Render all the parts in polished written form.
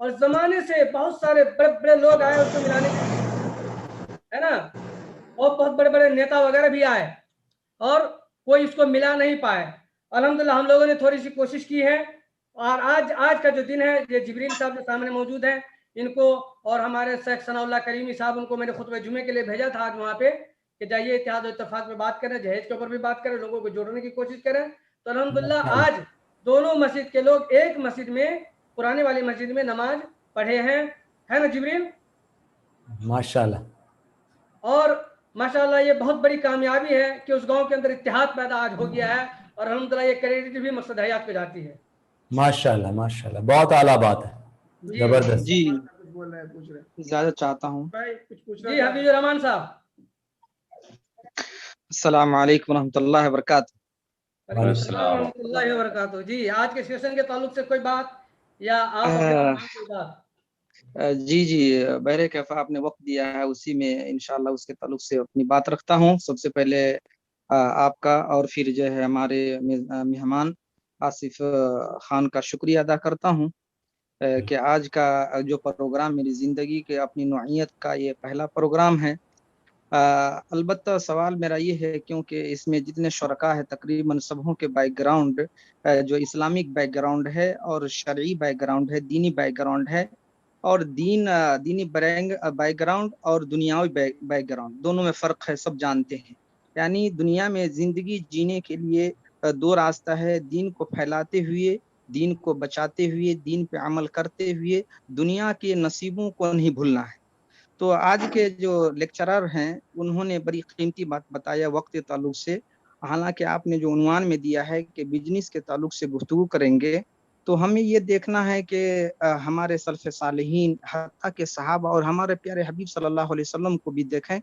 اور زمانے سے بہت سارے بڑے بڑے لوگ آئے اس کو ملانے کے لیے، ہے نا، اور بہت بڑے بڑے نیتا وغیرہ بھی آئے اور کوئی اس کو ملا نہیں پائے. الحمدللہ ہم لوگوں نے تھوڑی سی کوشش کی ہے اور آج کا جو دن ہے یہ جبریل صاحب کے سامنے موجود ہے. ان کو اور ہمارے شیخ ثناء اللہ کریمی صاحب ان کو میں نے خطبہ جمعے کے لیے بھیجا تھا آج وہاں پہ کہ جائیے اتحاد و اتفاق میں بات کریں، جہیز کے اوپر بھی بات کریں، لوگوں کو جوڑنے کی کوشش کریں. تو الحمدللہ آج دونوں مسجد کے لوگ ایک مسجد میں، پرانے والی مسجد میں نماز پڑھے ہیں، ہے نا جبریل؟ ماشاءاللہ. اور ماشاءاللہ یہ بہت بڑی کامیابی ہے کہ اس گاؤں کے اندر اتحاد پیدا آج ہو گیا ہے اور الحمدللہ یہ کریڈٹ بھی مقصد حیات پہ جاتی ہے. ماشاءاللہ ماشاءاللہ، بہت اعلیٰ بات ہے، جی زبردست. جی کچھ بول رہے ہیں، پوچھ رہے ہیں اجازت چاہتا ہوں. بھائی، کچھ پوچھنا جی چاہ رہے حبیب الرحمان صاحب. السلام علیکم ورحمۃ اللہ وبرکاتہ. وعلیکم السلام ورحمۃ اللہ وبرکاتہ. جی آج کے سیشن کے تعلق سے کوئی بات یا آپ اپنے کوئی بات؟ جی بہرے کیفا آپ نے وقت دیا ہے اسی میں انشاءاللہ اس کے تعلق سے اپنی بات رکھتا ہوں. سب سے پہلے آپ کا اور پھر جو ہے ہمارے مہمان آصف خان کا شکریہ ادا کرتا ہوں کہ آج کا جو پروگرام میری زندگی کے اپنی نوعیت کا یہ پہلا پروگرام ہے. البتہ سوال میرا یہ ہے کیونکہ اس میں جتنے شرکا ہے تقریباً سبوں کے بیک گراؤنڈ جو اسلامک بیک گراؤنڈ ہے اور شرعی بیک گراؤنڈ ہے، دینی بیک گراؤنڈ ہے، اور دینی بیک گراؤنڈ اور دنیاوی بیک گراؤنڈ دونوں میں فرق ہے، سب جانتے ہیں. یعنی دنیا میں زندگی جینے کے لیے دو راستہ ہے، دین کو پھیلاتے ہوئے، دین کو بچاتے ہوئے، دین پہ عمل کرتے ہوئے دنیا کے نصیبوں کو نہیں بھولنا ہے. تو آج کے جو لیکچرر ہیں انہوں نے بڑی قیمتی بات بتایا وقت کے تعلق سے. حالانکہ آپ نے جو عنوان میں دیا ہے کہ بزنس کے تعلق سے گفتگو کریں گے، تو ہمیں یہ دیکھنا ہے کہ ہمارے سلف صالحین حتیٰ کہ صحابہ اور ہمارے پیارے حبیب صلی اللہ علیہ وسلم کو بھی دیکھیں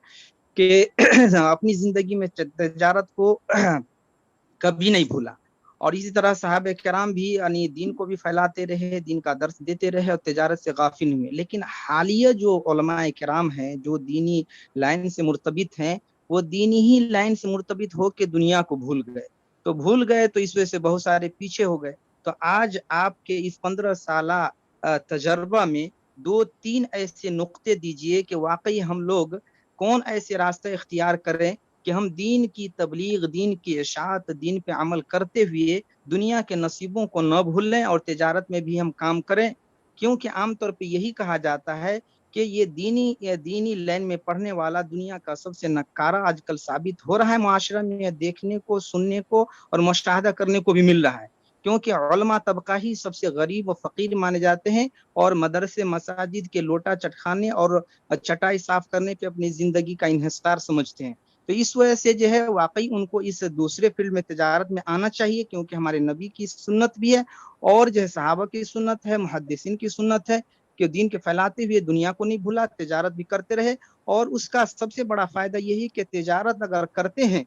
کہ اپنی زندگی میں تجارت کو کبھی نہیں بھولا. اور اسی طرح صحابہ کرام بھی یعنی دین کو بھی پھیلاتے رہے، دین کا درس دیتے رہے اور تجارت سے غافل نہیں ہوئے. لیکن حالیہ جو علماء کرام ہیں جو دینی لائن سے مرتبط ہیں، وہ دینی ہی لائن سے مرتبط ہو کے دنیا کو بھول گئے. تو اس وجہ سے بہت سارے پیچھے ہو گئے. تو آج آپ کے اس 15 سالہ تجربہ میں 2-3 ایسے نقطے دیجئے کہ واقعی ہم لوگ کون ایسے راستے اختیار کریں کہ ہم دین کی تبلیغ، دین کی اشاعت، دین پہ عمل کرتے ہوئے دنیا کے نصیبوں کو نہ بھولیں اور تجارت میں بھی ہم کام کریں. کیونکہ عام طور پہ یہی کہا جاتا ہے کہ یہ دینی لائن میں پڑھنے والا دنیا کا سب سے نکارہ آج کل ثابت ہو رہا ہے. معاشرہ میں دیکھنے کو، سننے کو اور مشاہدہ کرنے کو بھی مل رہا ہے. کیونکہ علماء طبقہ ہی سب سے غریب و فقیر مانے جاتے ہیں اور مدرسے، مساجد کے لوٹا چٹخانے اور چٹائی صاف کرنے پہ اپنی زندگی کا انحصار سمجھتے ہیں. تو اس وجہ سے جو ہے واقعی ان کو اس دوسرے فیلڈ میں تجارت میں آنا چاہیے، کیونکہ ہمارے نبی کی سنت بھی ہے اور جو ہے صحابہ کی سنت ہے، محدثین کی سنت ہے کہ دین کے پھیلاتے ہوئے دنیا کو نہیں بھولا، تجارت بھی کرتے رہے. اور اس کا سب سے بڑا فائدہ یہی کہ تجارت اگر کرتے ہیں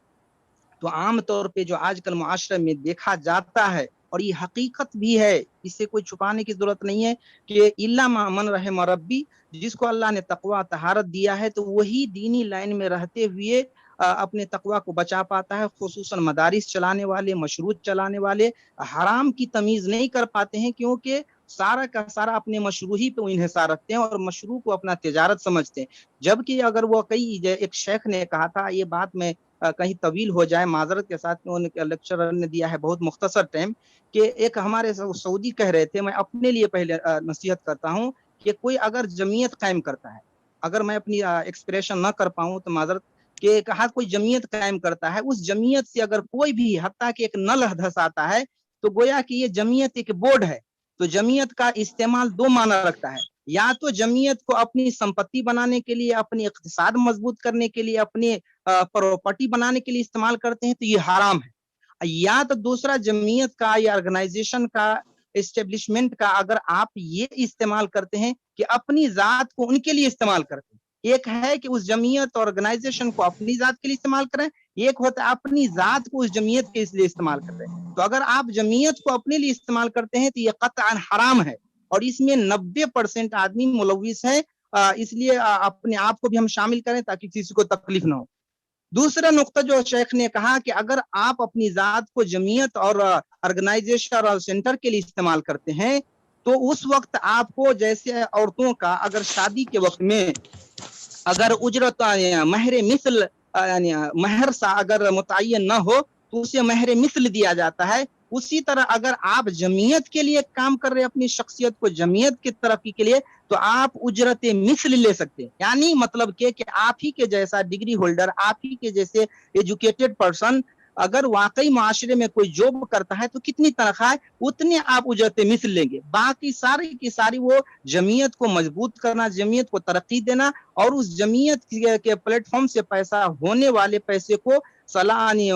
تو عام طور پہ جو آج کل معاشرے میں دیکھا جاتا ہے اور یہ حقیقت بھی ہے، اس سے کوئی چھپانے کی ضرورت نہیں ہے کہ الا من رحم ربی، جس کو اللہ نے تقوی طہارت دیا ہے تو وہی دینی لائن میں رہتے ہوئے اپنے تقوی کو بچا پاتا ہے. خصوصاً مدارس چلانے والے، مشروط چلانے والے حرام کی تمیز نہیں کر پاتے ہیں، کیونکہ سارا کا سارا اپنے مشروعی پہ انحصار رکھتے ہیں اور مشروع کو اپنا تجارت سمجھتے ہیں. جبکہ اگر وہ ایک شیخ نے کہا تھا، یہ بات میں کہیں طویل ہو جائے معذرت کے ساتھ، لیکچرر نے دیا ہے بہت مختصر ٹائم، کہ ایک ہمارے سعودی کہہ رہے تھے، میں اپنے لیے پہلے نصیحت کرتا ہوں کہ کوئی اگر جمعیت قائم کرتا ہے، اگر میں اپنی ایکسپریشن نہ کر پاؤں تو معذرت، کہ کہا کوئی جمعیت قائم کرتا ہے، اس جمعیت سے اگر کوئی بھی حتیٰ کہ ایک نل حدث آتا ہے تو گویا کہ یہ جمعیت ایک بورڈ ہے. تو جمعیت کا استعمال دو معنی رکھتا ہے، یا تو جمعیت کو اپنی سمپتی بنانے کے لیے، اپنی اقتصاد مضبوط کرنے کے لیے، اپنی پراپرٹی بنانے کے لیے استعمال کرتے ہیں تو یہ حرام ہے. یا تو دوسرا جمعیت کا یا آرگنائزیشن کا، اسٹیبلشمنٹ کا اگر آپ یہ استعمال کرتے ہیں کہ اپنی ذات کو ان کے لیے استعمال کرتے ہیں، ایک ہے کہ اس جمعیت اور آرگنائزیشن کو اپنی ذات کے لیے استعمال کریں، ایک ہوتا ہے اپنی ذات کو اس جمعیت کے لیے استعمال کرتے ہیں. تو اگر آپ جمعیت کو اپنے لیے استعمال کرتے ہیں تو یہ قطعاً حرام ہے اور اس میں 90% آدمی ملوث ہے. اس لیے اپنے آپ کو بھی ہم شامل کریں تاکہ کسی کو تکلیف نہ ہو. دوسرا نقطہ جو شیخ نے کہا کہ اگر آپ اپنی ذات کو جمعیت اور آرگنائزیشن اور سینٹر کے لیے استعمال کرتے ہیں تو اس وقت آپ کو جیسے عورتوں کا اگر شادی کے وقت میں اگر اجرت مہر مثل یعنی مہر سا اگر متعین نہ ہو تو اسے مہر مثل دیا جاتا ہے، اسی طرح اگر آپ جمعیت کے لیے کام کر رہے ہیں، اپنی شخصیت کو جمعیت کی ترقی کے لیے، تو آپ اجرت مثل لے سکتے ہیں. یعنی مطلب کہ آپ ہی کے جیسا ڈگری ہولڈر، آپ ہی کے جیسے ایجوکیٹڈ پرسن اگر واقعی معاشرے میں کوئی جاب کرتا ہے تو کتنی تنخواہ ہے اتنے آپ اجرت مثل لیں گے. باقی ساری کی ساری وہ جمعیت کو مضبوط کرنا، جمعیت کو ترقی دینا اور اس جمعیت کے پلیٹ فارم سے پیسہ ہونے والے پیسے کو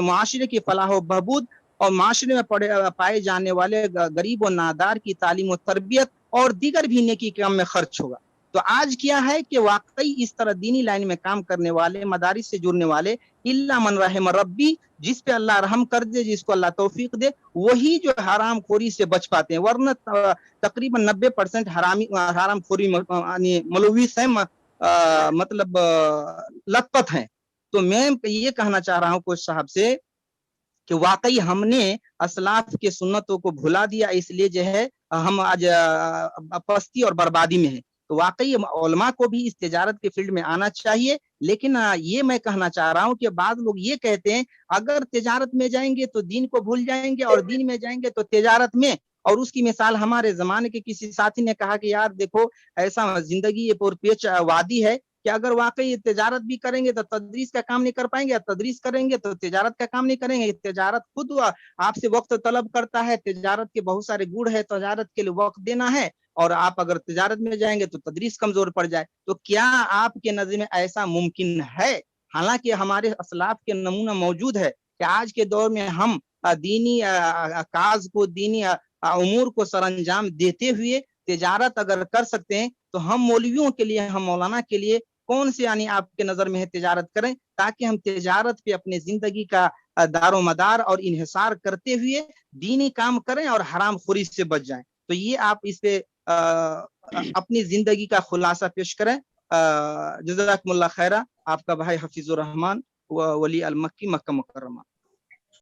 معاشرے کی فلاح و بہبود اور معاشرے میں پائے جانے والے غریب و نادار کی تعلیم و تربیت اور دیگر بھی نیکی کام میں خرچ ہوگا. تو آج کیا ہے کہ واقعی اس طرح دینی لائن میں کام کرنے والے، مدارس سے جڑنے والے، الا من رحم ربی، جس پہ اللہ رحم کر دے، جس کو اللہ توفیق دے، وہی جو حرام خوری سے بچ پاتے ہیں. ورنہ تقریباً 90% حرام خوری ملوث ہیں، مطلب لت پت ہیں. تو میں یہ کہنا چاہ رہا ہوں کوچ صاحب سے کہ واقعی ہم نے اسلاف کے سنتوں کو بھلا دیا، اس لیے جو ہے ہم آج پستی اور بربادی میں ہیں. تو واقعی علماء کو بھی اس تجارت کے فیلڈ میں آنا چاہیے. لیکن یہ میں کہنا چاہ رہا ہوں کہ بعض لوگ یہ کہتے ہیں اگر تجارت میں جائیں گے تو دین کو بھول جائیں گے، اور دین میں جائیں گے تو تجارت میں. اور اس کی مثال ہمارے زمانے کے کسی ساتھی نے کہا کہ یار دیکھو ایسا زندگی یہ پرپیچ وادی ہے کہ اگر واقعی تجارت بھی کریں گے تو تدریس کا کام نہیں کر پائیں گے، تدریس کریں گے تو تجارت کا کام نہیں کریں گے. تجارت خود آپ سے وقت طلب کرتا ہے، تجارت کے بہت سارے گڑ ہے، تجارت کے لیے وقت دینا ہے، اور آپ اگر تجارت میں جائیں گے تو تدریس کمزور پڑ جائے. تو کیا آپ کے نظر میں ایسا ممکن ہے؟ حالانکہ ہمارے اسلاف کے نمونہ موجود ہے کہ آج کے دور میں ہم دینی کاز کو، دینی امور کو سر انجام دیتے ہوئے تجارت اگر کر سکتے ہیں تو ہم مولویوں کے لیے، ہم مولانا کے لیے کون سے یعنی آپ کے نظر میں ہے تجارت کریں، تاکہ ہم تجارت پہ اپنے زندگی کا دار و مدار اور انحصار کرتے ہوئے دینی کام کریں اور حرام خوری سے بچ جائیں. تو یہ آپ اس پہ اپنی زندگی کا خلاصہ پیش کریں. جزاکم اللہ خیرہ. آپ کا بھائی حفیظ الرحمان ولی المکی، مکہ مکرمہ.